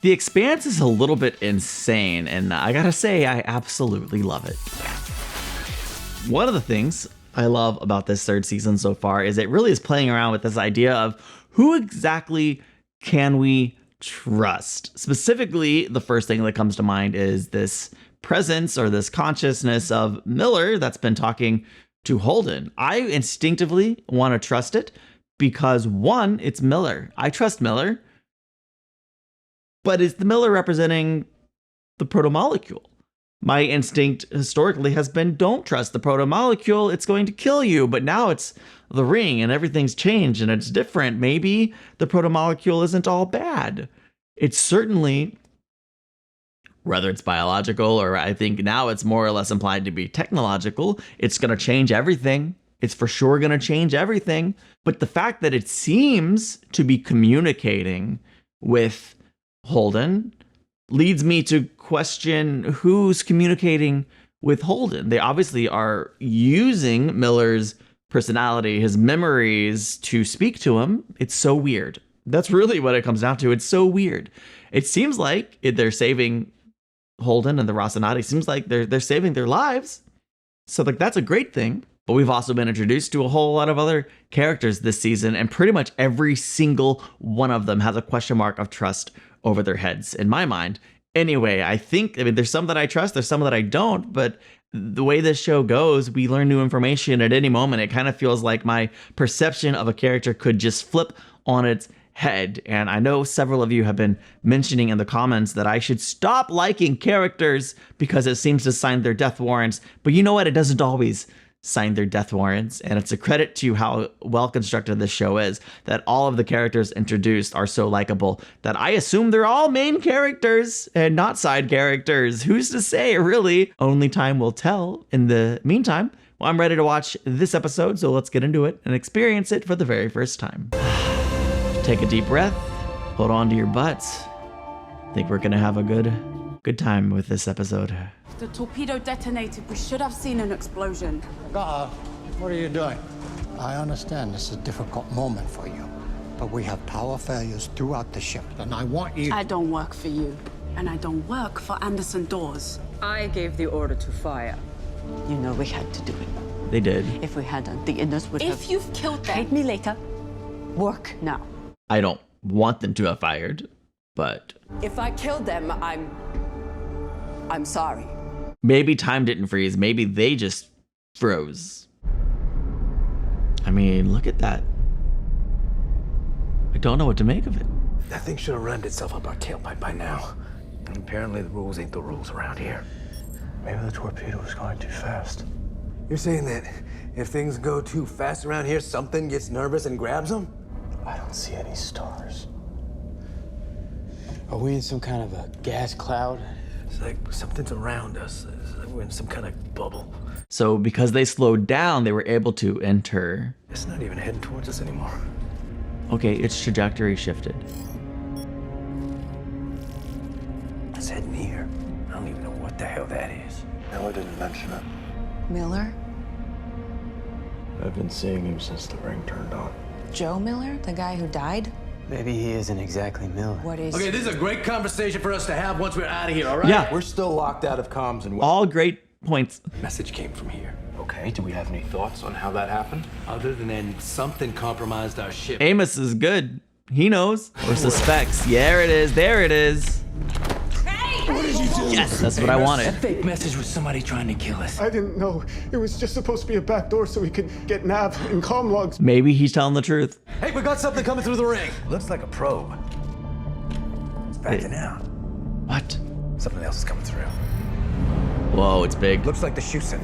The Expanse is a little bit insane, and I gotta say, I absolutely love it. One of the things I love about this third season so far is it really is playing around with this idea of who exactly can we trust. Specifically, the first thing that comes to mind is this presence or this consciousness of Miller that's been talking to Holden. I instinctively want to trust it because, one, it's Miller. I trust Miller. But is the Miller representing the protomolecule? My instinct historically has been, don't trust the protomolecule, it's going to kill you. But now it's the ring and everything's changed and it's different. Maybe the protomolecule isn't all bad. It's certainly, whether it's biological or I think now it's more or less implied to be technological, it's going to change everything. It's for sure going to change everything. But the fact that it seems to be communicating with Holden leads me to question who's communicating with Holden. They obviously are using Miller's personality, his memories to speak to him. It's so weird. That's really what it comes down to. It's so weird. It seems like they're saving Holden and the Rocinati. It seems like they're saving their lives. So like that's a great thing. But we've also been introduced to a whole lot of other characters this season, and pretty much every single one of them has a question mark of trust over their heads, in my mind. Anyway, I mean, there's some that I trust, there's some that I don't, but the way this show goes, we learn new information at any moment. It kind of feels like my perception of a character could just flip on its head. And I know several of you have been mentioning in the comments that I should stop liking characters because it seems to sign their death warrants. But you know what? It doesn't always sign their death warrants, and it's a credit to how well constructed this show is that all of the characters introduced are so likable that I assume they're all main characters and not side characters. Who's to say, really? Only time will tell. In the meantime, well, I'm ready to watch this episode, so let's get into it and experience it for the very first time. Take a deep breath, hold on to your butts. I think we're gonna have a good time with this episode. The torpedo detonated. We should have seen an explosion. What are you doing? I understand this is a difficult moment for you, but we have power failures throughout the ship, and I want you... I don't work for you, and I don't work for Anderson Doors. I gave the order to fire. You know we had to do it. They did. If we hadn't, the Indus would have... If you've killed them... Paid me later. Work now. I don't want them to have fired, but... If I killed them, I'm sorry. Maybe time didn't freeze. Maybe they just froze. I mean, look at that. I don't know what to make of it. That thing should have rammed itself up our tailpipe by now. And apparently the rules ain't the rules around here. Maybe the torpedo was going too fast. You're saying that if things go too fast around here, something gets nervous and grabs them? I don't see any stars. Are we in some kind of a gas cloud? It's like something's around us. It's like we're in some kind of bubble. So because they slowed down, they were able to enter. It's not even heading towards us anymore. Okay, its trajectory shifted. It's heading here. I don't even know what the hell that is. Miller didn't mention it. Miller? I've been seeing him since the ring turned on. Joe Miller, the guy who died? Maybe he isn't exactly Miller. What is... Okay, this is a great conversation for us to have once we're out of here, all right? Yeah. We're still locked out of comms and... All great points. Message came from here. Okay, do we have any thoughts on how that happened? Other than something compromised our ship. Amos is good. He knows. Or suspects. Yeah, there it is. There it is. What did you do? Yes, that's what I wanted. Fake message was somebody trying to kill us. I didn't know. It was just supposed to be a back door so we could get nav and comm logs. Maybe he's telling the truth. Hey, we got something coming through the ring. Looks like a probe. It's backing out. What? Something else is coming through. Whoa, it's big. Looks like the Shusen.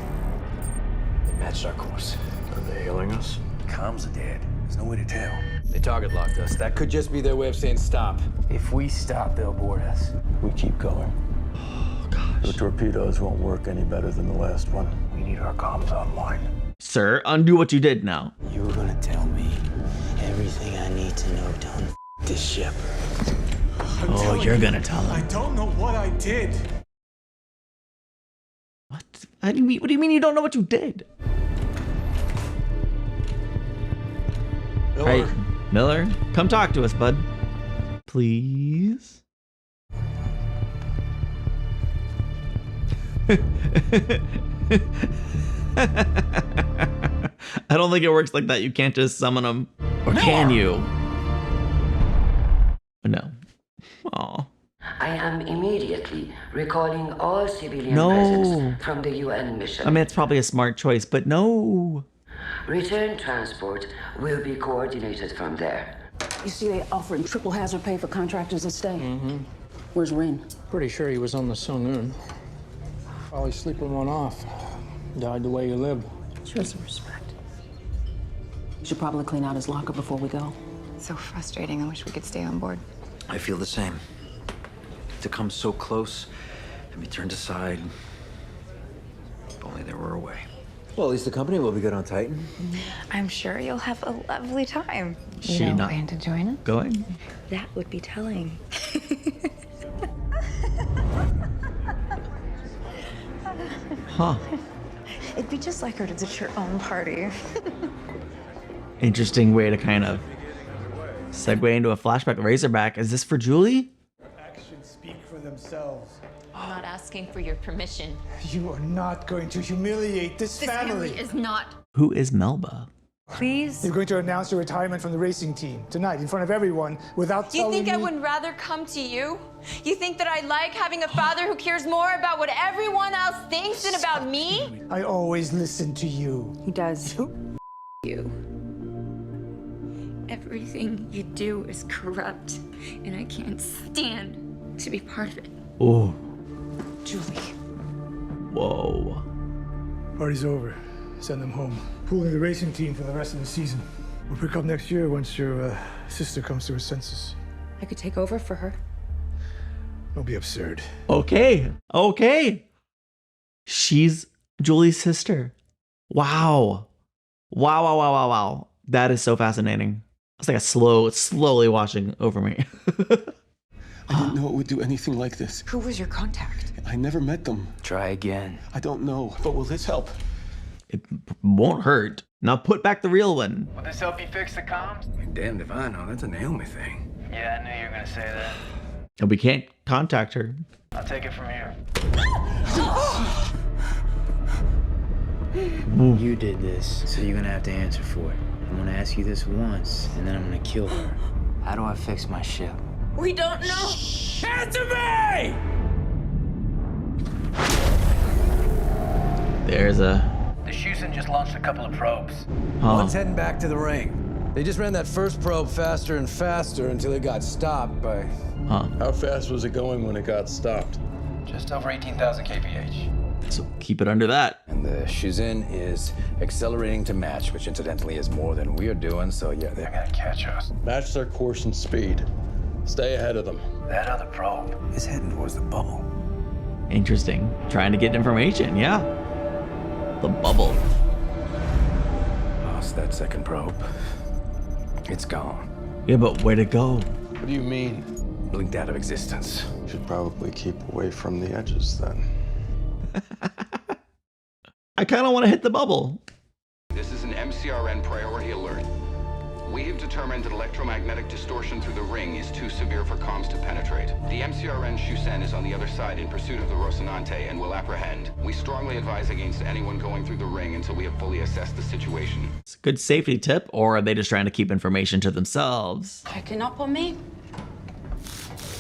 They matched our course. Are they hailing us? Comms are dead. There's no way to tell. They target locked us. That could just be their way of saying stop. If we stop, they'll board us. We keep going. Oh, gosh. The torpedoes won't work any better than the last one. We need our comms online. Sir, undo what you did now. You were gonna tell me everything I need to know to this ship. Oh, you're gonna tell him. I don't know what I did. What? What do you mean you don't know what you did? Miller. Right, Miller, come talk to us, bud. Please? I don't think it works like that. You can't just summon them. Or can you? No. Aw. I am immediately recalling all civilian No. presence from the UN mission. I mean, it's probably a smart choice, but no. Return transport will be coordinated from there. You see, they offering triple hazard pay for contractors to stay. Where's Ren? Pretty sure he was on the Sungun. Probably sleeping one off. Died the way you lived. Show some respect. You should probably clean out his locker before we go. So frustrating. I wish we could stay on board. I feel the same. To come so close and be turned aside. If only they were away. Well, at least the company will be good on Titan. I'm sure you'll have a lovely time. She You don't not plan to join us? going? That would be telling. Huh. It'd be just like her to ditch her own party. Interesting way to kind of segue into a flashback. Razorback. Is this for Julie? Actions speak for themselves. I'm not asking for your permission. You are not going to humiliate this family. Is not. Who is Melba? Please. You're going to announce your retirement from the racing team tonight in front of everyone without You telling think I me. would rather come to you? You think that I like having a father who cares more about what everyone else thinks than about me? I always listen to you. He does. You. Everything you do is corrupt, and I can't stand to be part of it. Oh. Julie. Whoa. Party's over. Send them home. Pooling the racing team for the rest of the season. We'll pick up next year once your sister comes to her senses. I could take over for her. Don't be absurd. Okay. Okay. She's Julie's sister. Wow. Wow, wow, wow, wow, wow. That is so fascinating. It's like slowly washing over me. I didn't know it would do anything like this. Who was your contact? I never met them. Try again. I don't know, but will this help? It won't hurt. Now put back the real one. Will this help you fix the comms? Damned if I know. That's a Naomi thing. Yeah, I knew you were gonna say that. And we can't contact her. I'll take it from here. You did this, so you're gonna have to answer for it. I'm gonna ask you this once, and then I'm gonna kill her. How do I fix my ship? We don't know. Answer me! There's a... The Shusen just launched a couple of probes. One's heading back to the ring. They just ran that first probe faster and faster until it got stopped by... How fast was it going when it got stopped? Just over 18,000 kph. So keep it under that. And the Shuzen is accelerating to match, which incidentally is more than we're doing, so yeah, they're gonna catch us. Match their course and speed. Stay ahead of them. That other probe is heading towards the bubble. Interesting. Trying to get information, yeah. The bubble. Lost that second probe. It's gone. Yeah, but where'd it go? What do you mean? Blinked out of existence. Should probably keep away from the edges then. I kind of want to hit the bubble. This is an MCRN priority alert. We have determined that electromagnetic distortion through the ring is too severe for comms to penetrate. The MCRN Shusen is on the other side in pursuit of the Rocinante and will apprehend. We strongly advise against anyone going through the ring until we have fully assessed the situation. It's a good safety tip, or are they just trying to keep information to themselves? Checking up on me?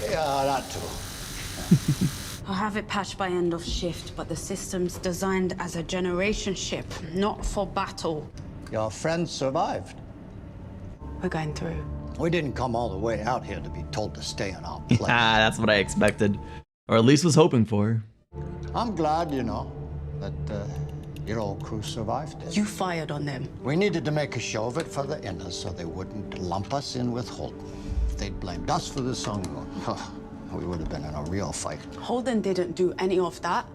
Yeah, that too. I'll have it patched by end of shift, but the system's designed as a generation ship, not for battle. Your friends survived. We're going through. We didn't come all the way out here to be told to stay in our place. That's what I expected, or at least was hoping for. I'm glad, that your old crew survived it. You fired on them. We needed to make a show of it for the inners so they wouldn't lump us in with Holden. If they'd blamed us for the Sungun, we would have been in a real fight. Holden didn't do any of that.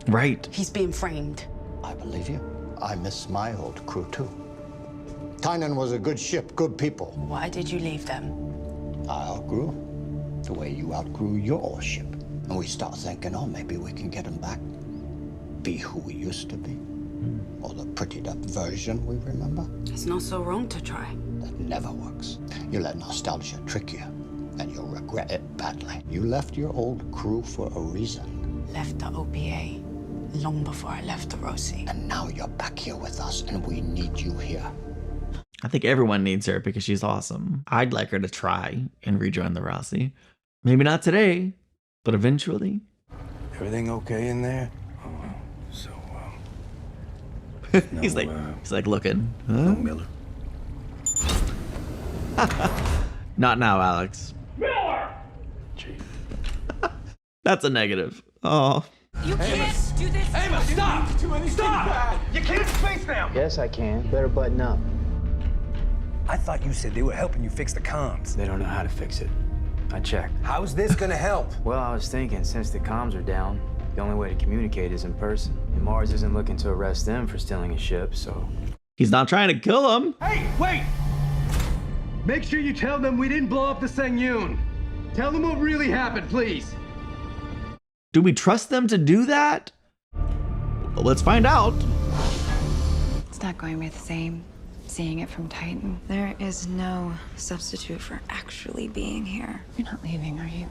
Right. He's being framed. I believe you. I miss my old crew, too. Tynan was a good ship, good people. Why did you leave them? I outgrew the way you outgrew your ship. And we start thinking, maybe we can get him back. Be who we used to be. Or the prettied up version we remember. It's not so wrong to try. That never works. You let nostalgia trick you, and you'll regret it badly. You left your old crew for a reason. Left the OPA. long before I left the Roci. And now you're back here with us, and we need you here. I think everyone needs her because she's awesome. I'd like her to try and rejoin the Roci. Maybe not today, but eventually. Everything okay in there? he's like looking. Huh? No Miller. Not now, Alex. Miller! Chief. That's a negative. Oh. You can't do this. Amos, stop! Stop! You can't face them! Yes, I can. Better button up. I thought you said they were helping you fix the comms. They don't know how to fix it. I checked. How's this gonna help? Well, I was thinking, since the comms are down, the only way to communicate is in person. And Mars isn't looking to arrest them for stealing a ship, so... He's not trying to kill him. Hey, wait! Make sure you tell them we didn't blow up the Sengyun. Tell them what really happened, please. Do we trust them to do that? Well, let's find out. It's not going to be the same seeing it from Titan. There is no substitute for actually being here. You're not leaving, are you?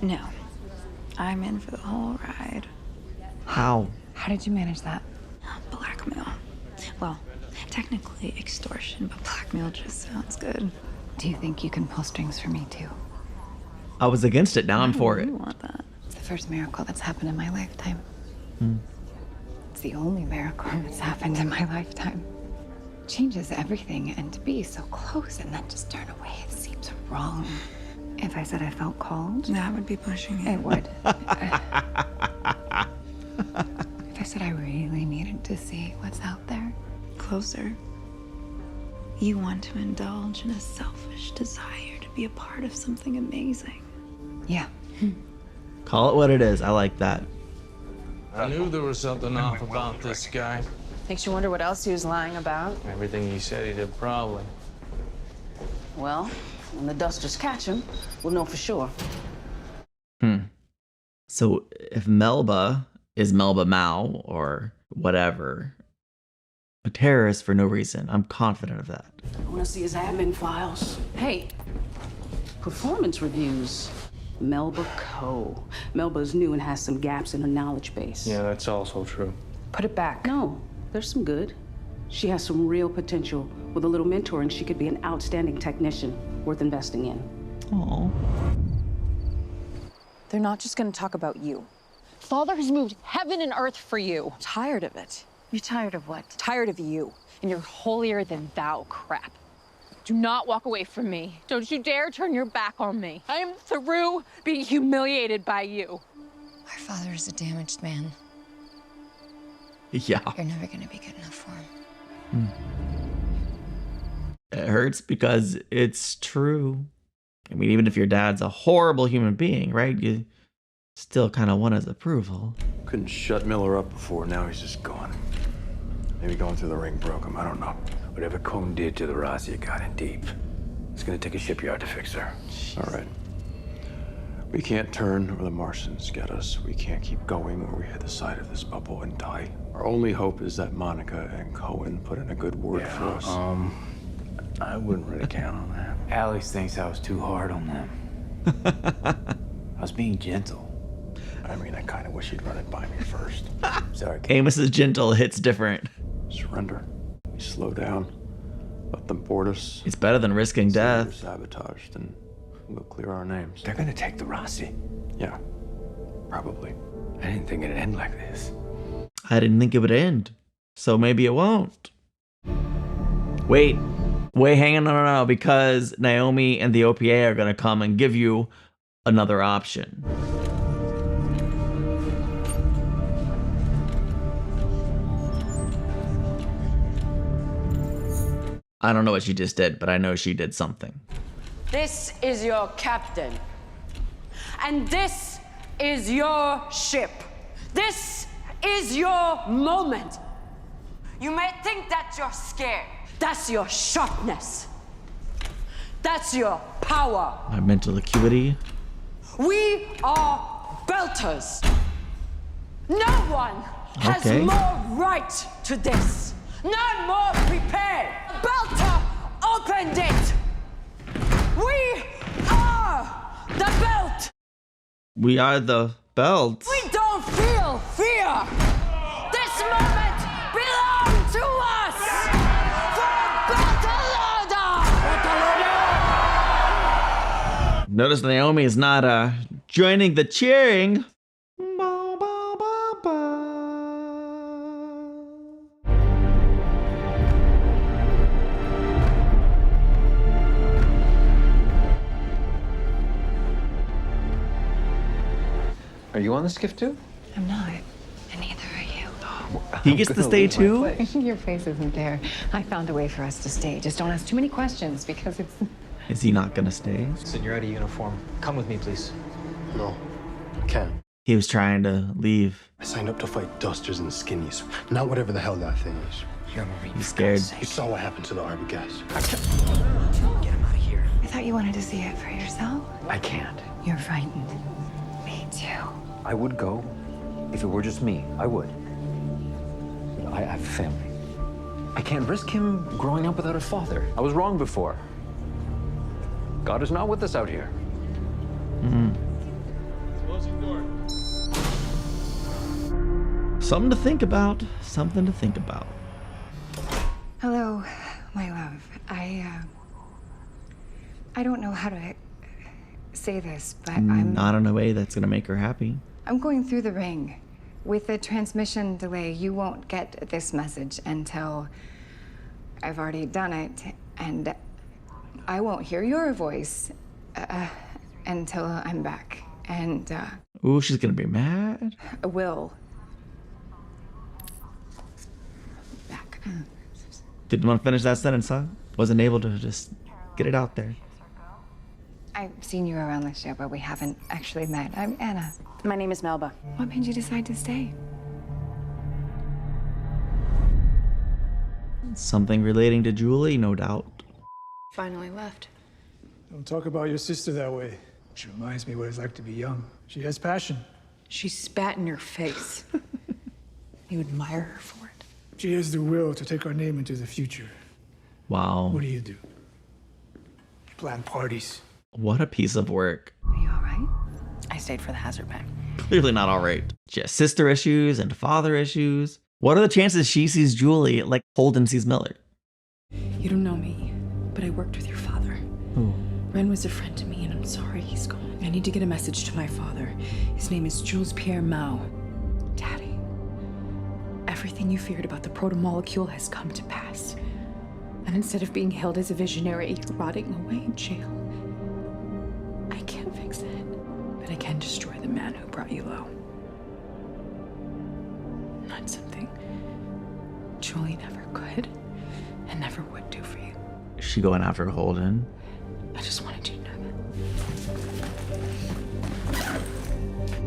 No. I'm in for the whole ride. How? How did you manage that? Blackmail. Well, technically extortion, but blackmail just sounds good. Do you think you can pull strings for me too? I was against it, now I'm for it. I want that. It's the first miracle that's happened in my lifetime. It's the only miracle that's happened in my lifetime. Changes everything, and to be so close and then just turn away, it seems wrong. If I said I felt called, That would be pushing it. it would. If I said I really needed to see what's out there, Closer. You want to indulge in a selfish desire to be a part of something amazing. yeah. Call it what it is. I like that. I knew there was something off about this guy. Makes you wonder what else he was lying about. Everything he said he did, probably. Well, when the dusters catch him, we'll know for sure. So if Melba is Melba Mao or whatever, a terrorist for no reason, I'm confident of that. I want to see his admin files. Hey, performance reviews. Melba Co. Melba's new and has some gaps in her knowledge base. Yeah, that's also true. Put it back. No, there's some good. She has some real potential. With a little mentoring, she could be an outstanding technician worth investing in. Oh. They're not just gonna talk about you. Father has moved heaven and earth for you. Tired of it. You're tired of what? Tired of you and your holier than thou crap. Do not walk away from me. Don't you dare turn your back on me. I am through being humiliated by you. Our father is a damaged man. Yeah. You're never gonna be good enough for him. It hurts because it's true. I mean, even if your dad's a horrible human being, right? You still kind of want his approval. Couldn't shut Miller up before, now he's just gone. Maybe going through the ring broke him, I don't know. Whatever Cone did to the Roci got in deep. It's gonna take a shipyard to fix her. All right. We can't turn or the Martians get us. We can't keep going or we hit the side of this bubble and die. Our only hope is that Monica and Cohen put in a good word for us. I wouldn't really count on that. Alex thinks I was too hard on them. I was being gentle. I mean, I kind of wish you'd run it by me first. Sorry. Amos is gentle, hits different. Surrender. We slow down. Let them board us. It's better than risking death. We're sabotaged, and we'll clear our names. They're gonna take the Roci. Yeah, probably. I didn't think it'd end like this. I didn't think it would end. So maybe it won't. Wait, hang on, no, because Naomi and the OPA are gonna come and give you another option. I don't know what she just did, but I know she did something. This is your captain. And this is your ship. This is your moment. You may think that you're scared. That's your sharpness. That's your power. My mental acuity. We are belters. No one has Okay. more right to this. None more prepared. Belter opened it. We are the belt. We are the belt. We don't feel fear. This moment belongs to us. For battle order. Notice Naomi is not joining the cheering. Are you on the skiff too? I'm not, and neither are you. He gets to stay too? Your face isn't there. I found a way for us to stay. Just don't ask too many questions because it's... Is he not gonna stay? Listen, you're out of uniform. Come with me, please. No, I can't. He was trying to leave. I signed up to fight dusters and skinnies, not whatever the hell that thing is. You're a Marine. He's scared. You saw what happened to the Army guys. Get him out of here. I thought you wanted to see it for yourself. I can't. You're frightened. Me too. I would go. If it were just me, I would. But I have a family. I can't risk him growing up without a father. I was wrong before. God is not with us out here. Something to think about. Something to think about. Hello, my love. I don't know how to say this, but Not in a way that's gonna make her happy. I'm going through the ring. With the transmission delay, you won't get this message until I've already done it, and I won't hear your voice until I'm back. And Ooh, she's gonna be mad. will. Back. Didn't want to finish that sentence, huh? Wasn't able to just get it out there. I've seen you around the show, but we haven't actually met. I'm Anna. My name is Melba. What made you decide to stay? Something relating to Julie, no doubt. Finally left. Don't talk about your sister that way. She reminds me what it's like to be young. She has passion. She spat in your face. You admire her for it. She has the will to take our name into the future. Wow. What do? You plan parties. What a piece of work. Are you all right? I stayed for the hazard pay. Clearly not all right. She has sister issues and father issues. What are the chances she sees Julie like Holden sees Miller? You don't know me, but I worked with your father. Ooh. Ren was a friend to me, and I'm sorry he's gone. I need to get a message to my father. His name is Jules Pierre Mao. Daddy, everything you feared about the proto-molecule has come to pass. And instead of being held as a visionary, you're rotting away in jail. I can't fix it, but I can destroy the man who brought you low. Not something Julie never could and never would do for you. Is she going after Holden? I just wanted you to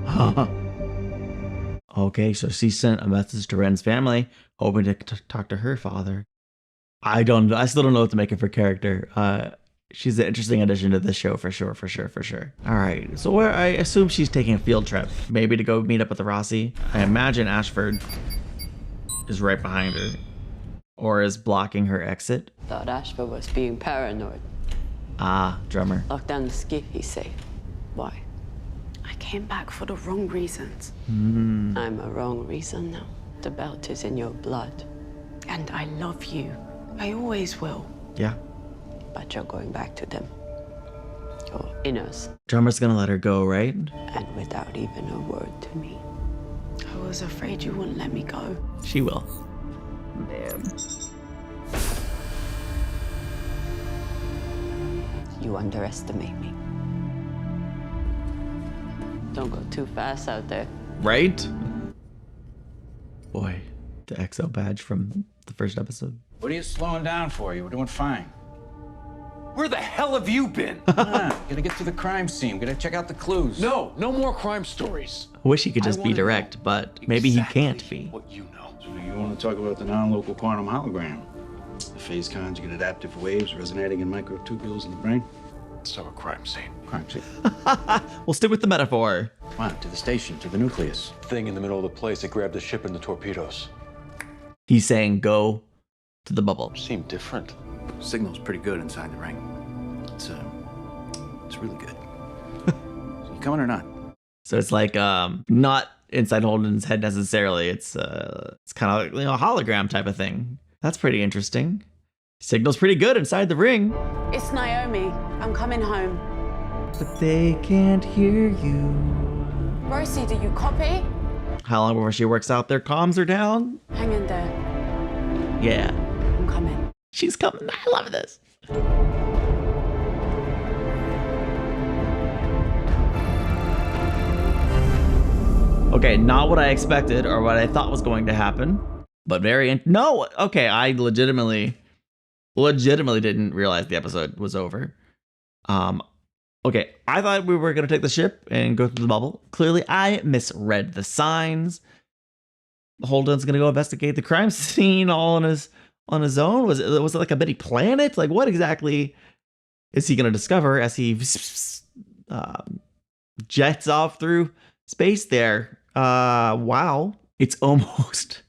know Okay, so she sent a message to Ren's family, hoping to talk to her father. I still don't know what to make of her character. She's an interesting addition to this show for sure. All right, so where I assume she's taking a field trip, maybe to go meet up with the Roci. I imagine Ashford is right behind her, or is blocking her exit. Thought Ashford was being paranoid. Ah, drummer. Locked down the skiff, he said. Why? I came back for the wrong reasons. I'm a wrong reason now. The belt is in your blood. And I love you. I always will. Yeah. But you're going back to them. Your inners. Drummer's gonna let her go, right? And without even a word to me. I was afraid you wouldn't let me go. She will. Man. You underestimate me. Don't go too fast out there. Right? Boy, the XO badge from the first episode. What are you slowing down for? You were doing fine. Where the hell have you been? Gotta get to the crime scene. Gotta check out the clues. No more crime stories. I wish he could just be direct, but maybe he can't be. What you know. So you want to talk about the non-local quantum hologram? The phase conjugate adaptive waves resonating in microtubules in the brain? So a crime scene. Crime scene. We'll stick with the metaphor. Come on, to the station, to the nucleus. Thing in the middle of the place, it grabbed the ship and the torpedoes. He's saying go to the bubble. Seemed different. Signal's pretty good inside the ring. It's really good. So you coming or not? So it's like not inside Holden's head necessarily. It's kind of like, a hologram type of thing. That's pretty interesting. Signal's pretty good inside the ring. It's Naomi. I'm coming home. But they can't hear you. Roci, do you copy? How long before she works out their comms are down? Hang in there. Yeah. I'm coming. She's coming. I love this. Okay, not what I expected or what I thought was going to happen, but no. Okay, I legitimately didn't realize the episode was over. Okay, I thought we were gonna take the ship and go through the bubble. Clearly, I misread the signs. Holden's gonna go investigate the crime scene all on his own. Was it like a mini planet? Like, what exactly is he gonna discover as he jets off through space there? Wow. It's almost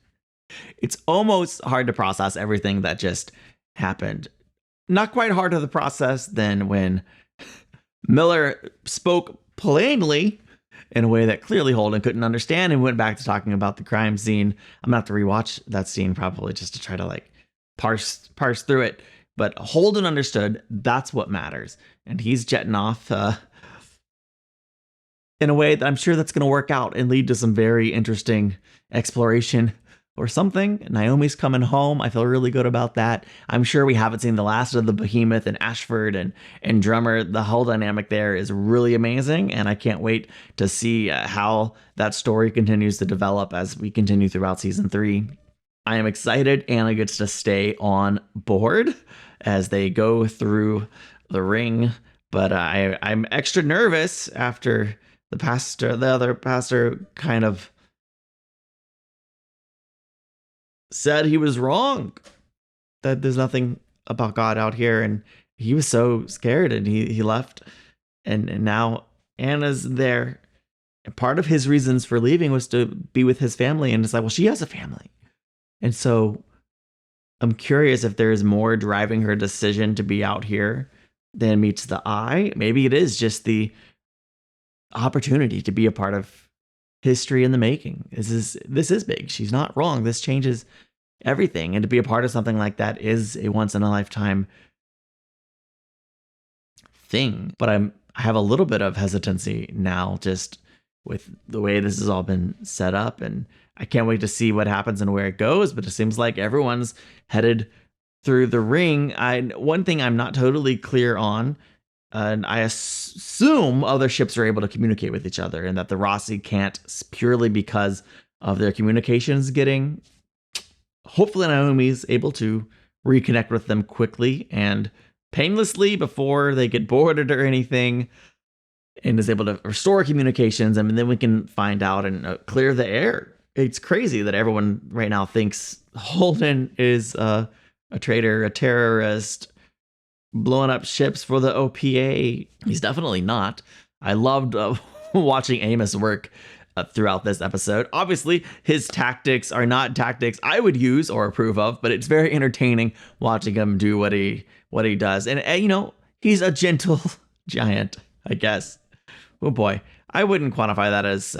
hard to process everything that just happened. Not quite harder to process than when Miller spoke plainly in a way that clearly Holden couldn't understand and went back to talking about the crime scene. I'm gonna have to rewatch that scene probably just to try to like parse through it. But Holden understood. That's what matters. And he's jetting off in a way that I'm sure that's going to work out and lead to some very interesting exploration or something. Naomi's coming home. I feel really good about that. I'm sure we haven't seen the last of the Behemoth and Ashford and Drummer. The whole dynamic there is really amazing, and I can't wait to see how that story continues to develop as we continue throughout season 3. I am excited. Anna gets to stay on board as they go through the ring, but I'm extra nervous after the other pastor kind of said he was wrong, that there's nothing about God out here, and he was so scared and he left, and now Anna's there, and part of his reasons for leaving was to be with his family, and it's like, well, she has a family, and so I'm curious if there's more driving her decision to be out here than meets the eye. Maybe it is just the opportunity to be a part of history in the making. This is big. She's not wrong. This changes everything, and to be a part of something like that is a once in a lifetime thing. But I have a little bit of hesitancy now just with the way this has all been set up, and I can't wait to see what happens and where it goes. But it seems like everyone's headed through the ring. One thing I'm not totally clear on, and I assume other ships are able to communicate with each other, and that the Roci can't purely because of their communications getting... Hopefully Naomi's able to reconnect with them quickly and painlessly before they get boarded or anything, and is able to restore communications, and then we can find out and clear the air. It's crazy that everyone right now thinks Holden is a traitor, a terrorist, blowing up ships for the OPA. He's definitely not. I loved watching Amos work throughout this episode. Obviously, his tactics are not tactics I would use or approve of, but it's very entertaining watching him do what he does. And you know, he's a gentle giant, I guess. Oh boy, I wouldn't quantify that as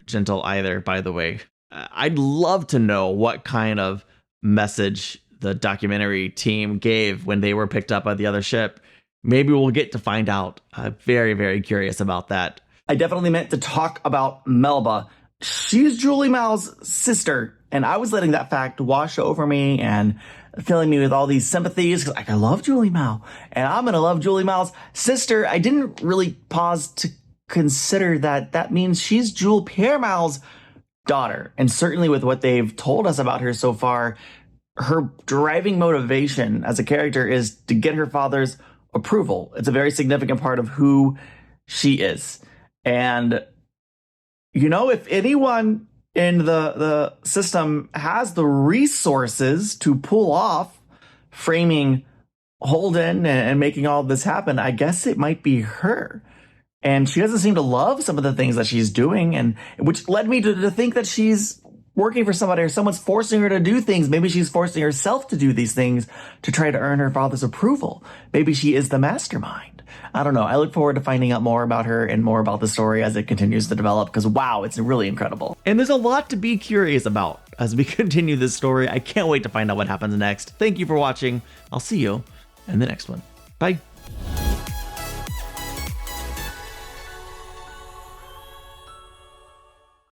gentle either, by the way. I'd love to know what kind of message the documentary team gave when they were picked up by the other ship. Maybe we'll get to find out. I'm very, very curious about that. I definitely meant to talk about Melba. She's Julie Mao's sister, and I was letting that fact wash over me and filling me with all these sympathies because I love Julie Mao, and I'm gonna love Julie Mao's sister. I didn't really pause to consider that means she's Jules Pierre Mao's daughter, and certainly with what they've told us about her so far, her driving motivation as a character is to get her father's approval. It's a very significant part of who she is. And, you know, if anyone in the system has the resources to pull off framing Holden and making all this happen, I guess it might be her. And she doesn't seem to love some of the things that she's doing, and which led me to think that she's working for somebody, or someone's forcing her to do things. Maybe she's forcing herself to do these things to try to earn her father's approval. Maybe she is the mastermind. I don't know. I look forward to finding out more about her and more about the story as it continues to develop, because wow, it's really incredible. And there's a lot to be curious about as we continue this story. I can't wait to find out what happens next. Thank you for watching. I'll see you in the next one. Bye.